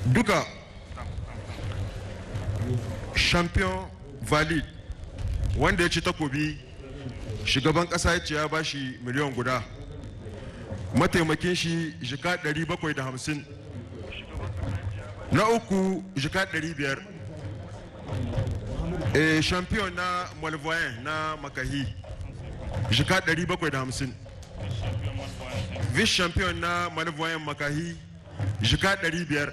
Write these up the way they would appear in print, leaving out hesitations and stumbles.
duka champion valid wanda ya ci takobi shugaban kasa ya ce ya bashi miliyan guda, mataimakin shi jika 750, na uku jika 500. Champion na malvoyen na makahi jika 750, vice champion na malvoyen makahi jika 500,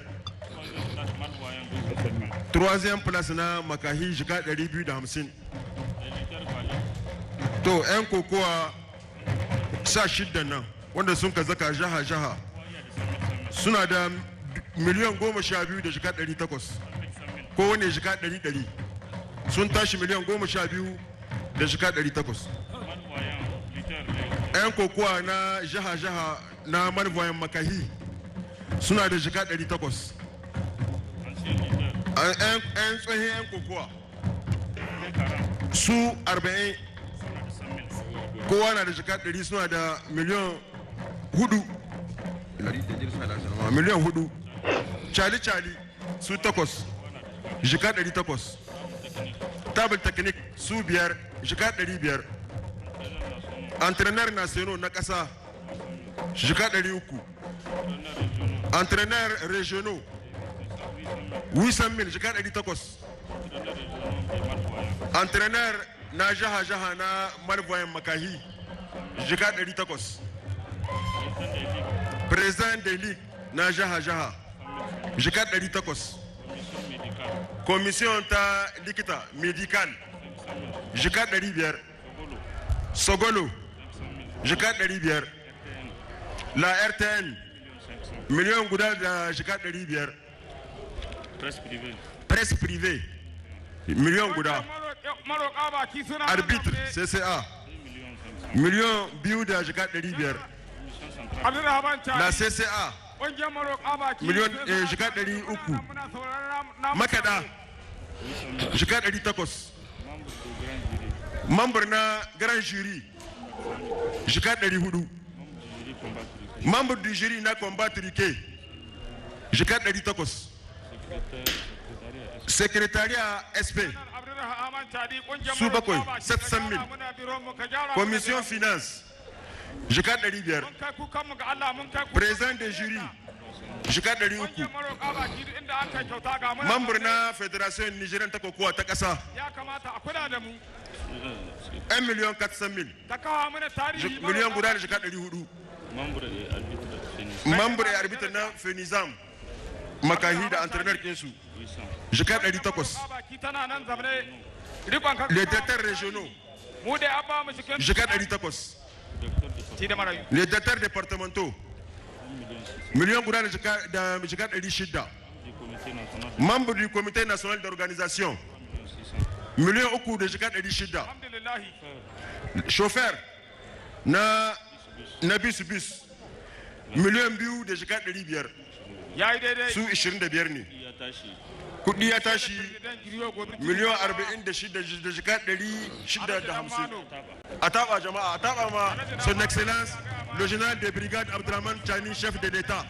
troisième place na makahi jika 250. To 'yan kokowa sa shidda nan wanda sun ka zaka jaha-jaha suna da miliyan 12 da jika 800, kowane jika 100 sun tashi miliyan 12 da jika 800. 'Yan kokowa na jaha-jaha na malvoyen makahi suna da jika 800. 'Yan tsohon 'yan kokowa su 40 kowa na da jika 100 suna da miliyan 4. Miliyan 4. Cali su 8 jika 800. Table technique su 5 jika 500. Entraîneur national na kasa jika 300. Entraîneur régionaux 800,000 jika 800. Entraîneur na jaha-jaha na malvoyen makahi jika 800. Président de ligue na jaha-jaha jika 800. Commission ta likita medical jika 500. Sogolo jika 500. La RTN miliyan guda da jika 500. Presse privée miliyan guda. Arbitre CCA miliyan 2 da jika 500. La CCA miliyan jika 300. Makada jika 800. Membre na grand jury jika 400. Membre du jury na combat truqué jika 800. Secrétariat SP su 700,000. Commission finance jika 500. Président de jury jika 300. Membre na fédération nigérienne ta kokowa ta kasa 1,400,000. Miliyan guda da jika 400. Membre et arbitre na Fenizam makahi da entraîneur kinsu jika 800. Les directeurs régionaux jika 800. Les directeurs départementaux miliyan guda da jika 600. Membre du comité national d'organisation miliyan 3 da jika 600. Chauffeur na bis miliyan 2 da jika 500. Su 25 ne. Kudi ya tashi miliyan 46 da jika 650. A taba jama'a, a taba ma son excellence le général de brigade Abdurrahman Chani, chef de l'État.